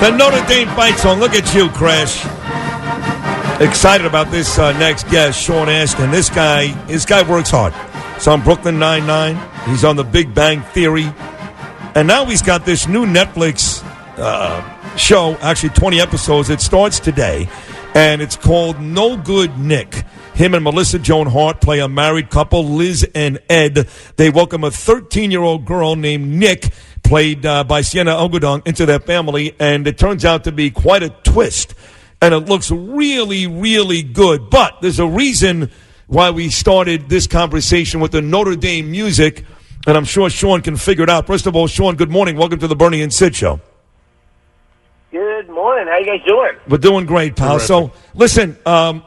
The Notre Dame fight song. Look at you, Crash. Excited about this next guest, Sean Astin. This guy works hard. He's on Brooklyn Nine-Nine. He's on The Big Bang Theory. And now he's got this new Netflix show, actually 20 episodes. It starts today, and it's called No Good Nick. Him and Melissa Joan Hart play a married couple, Liz and Ed. They welcome a 13-year-old girl named Nick, played by Sienna Ogudong, into their family, and it turns out to be quite a twist. And it looks really, really good. But there's a reason why we started this conversation with the Notre Dame music, and I'm sure Sean can figure it out. First of all, Sean, good morning. Welcome to the Bernie and Sid Show. Good morning. How you guys doing? We're doing great, pal. So, listen,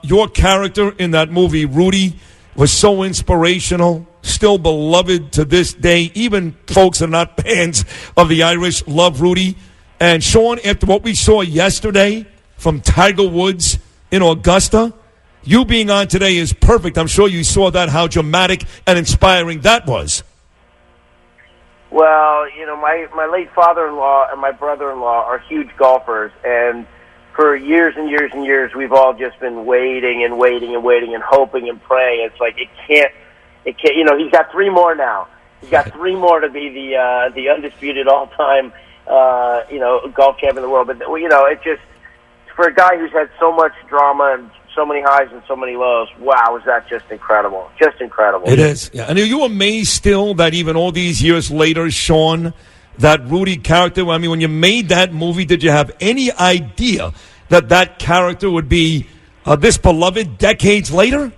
your character in that movie, Rudy, was so inspirational, still beloved to this day. Even folks that are not fans of the Irish love Rudy. And, Sean, after what we saw yesterday from Tiger Woods in Augusta, you being on today is perfect. I'm sure you saw that, how dramatic and inspiring that was. Well, you know, my late father-in-law and my brother-in-law are huge golfers, and for years and years and years, we've all just been waiting and waiting and waiting and hoping and praying. It's like it can't. You know, he's got 3 more now. He's got 3 more to be the undisputed all-time, golf champion in the world. But you know, it just, for a guy who's had so much drama and so many highs and so many lows, wow, is that just incredible. Just incredible. It is. Yeah. And are you amazed still that even all these years later, Sean, that Rudy character, I mean, when you made that movie, did you have any idea that that character would be this beloved decades later?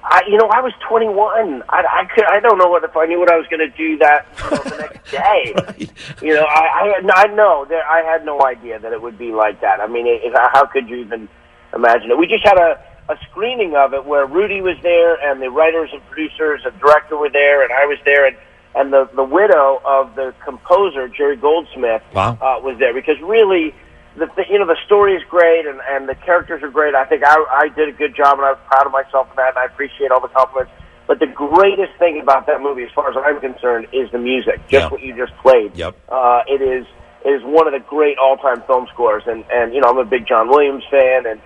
I was 21. I don't know if I knew what I was going to do that the next day. Right. You know, I had no idea that it would be like that. I mean, how could you even imagine it? We just had a screening of it where Rudy was there, and the writers and producers and director were there, and I was there, and the widow of the composer, Jerry Goldsmith, was there, because really, the story is great, and the characters are great. I think I did a good job, and I was proud of myself for that, and I appreciate all the compliments. But the greatest thing about that movie, as far as I'm concerned, is the music. Just what you just played. Yep. It is one of the great all-time film scores, and you know, I'm a big John Williams fan, and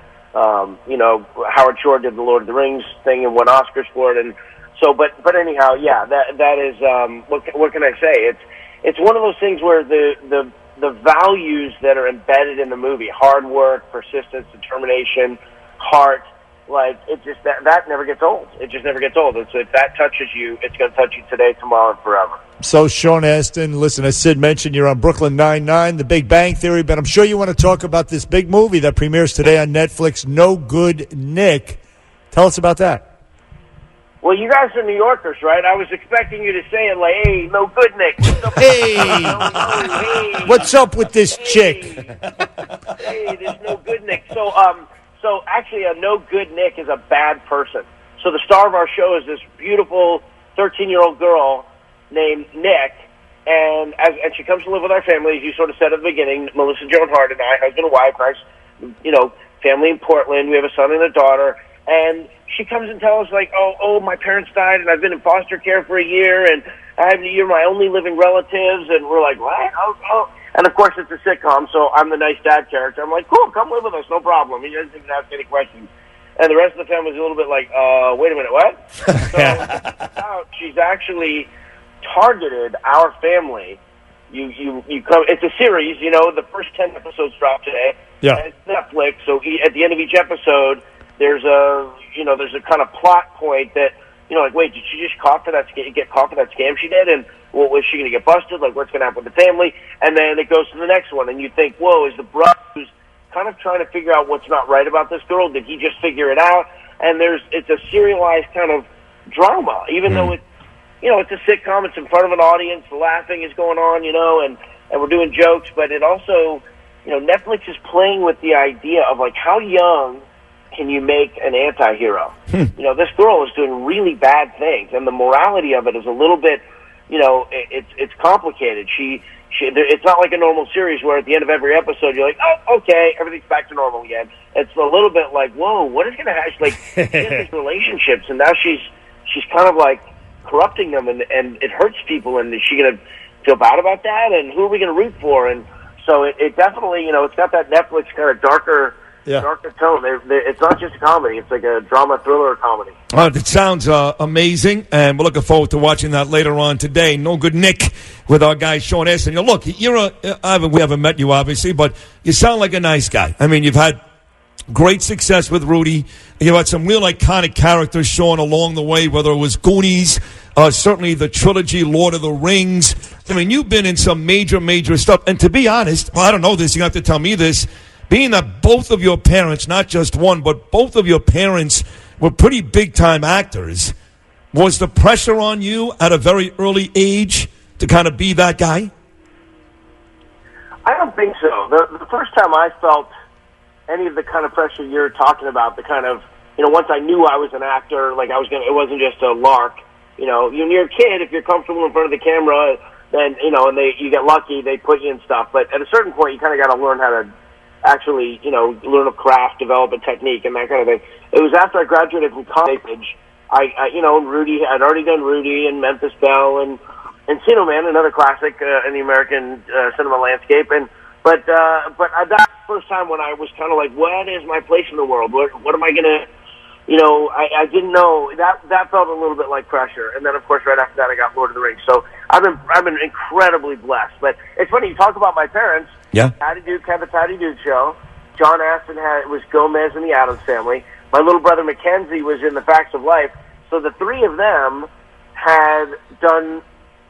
you know, Howard Shore did the Lord of the Rings thing and won Oscars for it, and so. But anyhow, yeah, that is what can I say? It's one of those things where the values that are embedded in the movie, hard work, persistence, determination, heart, like, it just, that never gets old. It just never gets old. And so if that touches you, it's going to touch you today, tomorrow, and forever. So, Sean Astin, listen, as Sid mentioned, you're on Brooklyn Nine-Nine, The Big Bang Theory, but I'm sure you want to talk about this big movie that premieres today on Netflix, No Good Nick. Tell us about that. Well, you guys are New Yorkers, right? I was expecting you to say it like, hey, no good, Nick. Hey, what's up with this chick? Hey, there's no good, Nick. So actually, a no good Nick is a bad person. So the star of our show is this beautiful 13-year-old girl named Nick, and she comes to live with our family, as you sort of said at the beginning, Melissa Joan Hart and I, husband and wife, nice, you know, family in Portland. We have a son and a daughter, and she comes and tells us, like, oh, my parents died, and I've been in foster care for a year, and you're my only living relatives, and we're like, what? Oh. And, of course, it's a sitcom, so I'm the nice dad character. I'm like, cool, come live with us, no problem. He doesn't even ask any questions. And the rest of the family's a little bit like, wait a minute, what? So she's actually targeted our family. You come. It's a series, you know. The first 10 episodes drop today. Yeah. And it's Netflix, so at the end of each episode, there's a kind of plot point that, you know, like, wait, did she just get caught for that scam she did? And well, was she going to get busted? Like, what's going to happen with the family? And then it goes to the next one, and you think, whoa, is the brother who's kind of trying to figure out what's not right about this girl, did he just figure it out? And it's a serialized kind of drama, even though it's, you know, it's a sitcom, it's in front of an audience, the laughing is going on, you know, and we're doing jokes, but it also, you know, Netflix is playing with the idea of, like, how young can you make an anti-hero? You know, this girl is doing really bad things, and the morality of it is a little bit, you know, it's complicated. It's not like a normal series where at the end of every episode you're like, oh, okay, everything's back to normal again. It's a little bit like, whoa, what is going to happen? Like, she has these relationships, and now she's kind of like corrupting them, and it hurts people, and is she going to feel bad about that? And who are we going to root for? And So it definitely, it's got that Netflix kind of darker tone. It's not just a comedy; it's like a drama thriller comedy. It sounds amazing, and we're looking forward to watching that later on today. No Good Nick with our guy Sean Astin. Look, we haven't met you obviously, but you sound like a nice guy. I mean, you've had great success with Rudy. You had some real iconic characters, Sean, along the way, whether it was Goonies, certainly the trilogy, Lord of the Rings. I mean, you've been in some major stuff. And to be honest, I don't know this, you have to tell me this, being that both of your parents, not just one, but both of your parents were pretty big-time actors, was the pressure on you at a very early age to kind of be that guy? I don't think so. The first time I felt any of the kind of pressure you're talking about, the kind of, once I knew I was an actor, like it wasn't just a lark. When you're a kid, if you're comfortable in front of the camera, then, and you get lucky, they put you in stuff. But at a certain point, you kind of got to learn how to actually, learn a craft, develop a technique, and that kind of thing. It was after I graduated from college, Rudy, I'd already done Rudy and Memphis Belle and Encino Man, another classic in the American cinema landscape. But that first time when I was kind of like, what is my place in the world? What am I going to, I didn't know. That felt a little bit like pressure. And then, of course, right after that, I got Lord of the Rings. So I've been incredibly blessed. But it's funny, you talk about my parents. Yeah. Patty Duke had the Patty Duke Show. John Astin was Gomez in the Addams Family. My little brother Mackenzie was in The Facts of Life. So the three of them had done,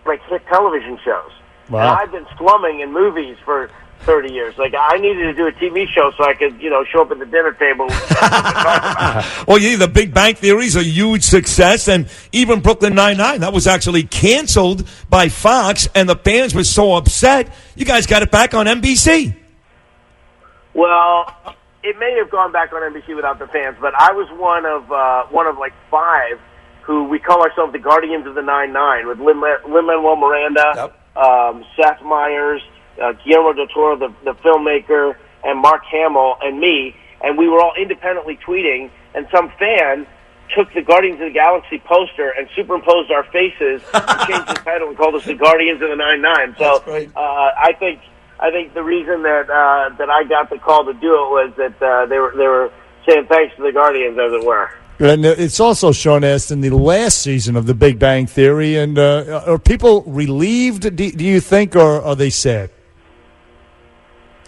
hit television shows. Wow. And I've been slumming in movies for 30 years. I needed to do a TV show so I could, show up at the dinner table. Well, the Big Bang Theory is a huge success, and even Brooklyn Nine-Nine, that was actually canceled by Fox, and the fans were so upset, you guys got it back on NBC. Well, it may have gone back on NBC without the fans, but I was one of five who we call ourselves the Guardians of the 9-9, with Lin-Manuel Miranda, Seth Meyers, Guillermo del Toro, the filmmaker, and Mark Hamill, and me, and we were all independently tweeting, and some fan took the Guardians of the Galaxy poster and superimposed our faces and changed the title and called us the Guardians of the 9-9. So I think the reason that I got the call to do it was that they were saying thanks to the Guardians, as it were. And it's also, Sean Astin, the last season of The Big Bang Theory, and are people relieved, do you think, or are they sad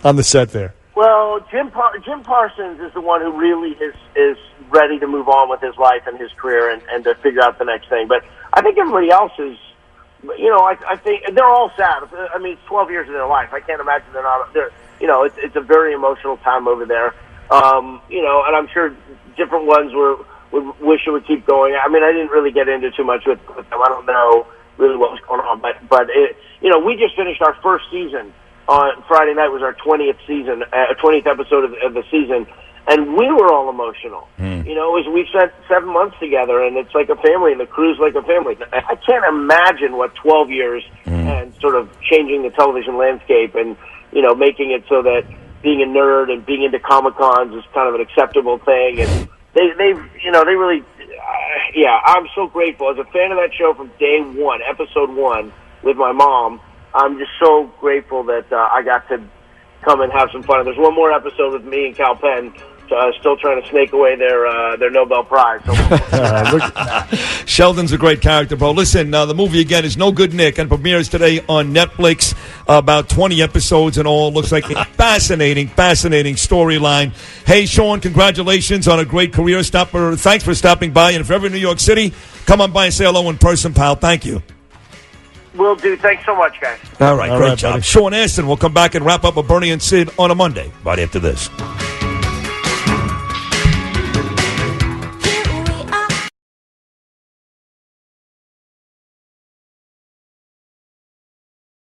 on the set there? Well, Jim Parsons is the one who really is ready to move on with his life and his career and to figure out the next thing. But I think everybody else is, I think they're all sad. I mean, it's 12 years of their life. I can't imagine they're not. It's a very emotional time over there. And I'm sure different ones would wish it would keep going. I mean, I didn't really get into too much with them. I don't know really what was going on, but we just finished our first season. On Friday night was our 20th episode of the season, and we were all emotional. We spent 7 months together, and it's like a family, and the crew's like a family. I can't imagine what 12 years and sort of changing the television landscape and, making it so that being a nerd and being into Comic-Cons is kind of an acceptable thing. And they really, I'm so grateful. As a fan of that show from day one, episode 1, with my mom, I'm just so grateful that I got to come and have some fun. And there's one more episode with me and Cal Penn, still trying to snake away their Nobel Prize. So Sheldon's a great character, bro. Listen, the movie again is No Good Nick and premieres today on Netflix. About 20 episodes in all. Looks like a fascinating storyline. Hey, Sean, congratulations on a great career. Thanks for stopping by. And if you're ever in New York City, come on by and say hello in person, pal. Thank you. Will do. Thanks so much, guys. All right, great job. Buddy. Sean Astin will come back and wrap up with Bernie and Sid on a Monday, right after this.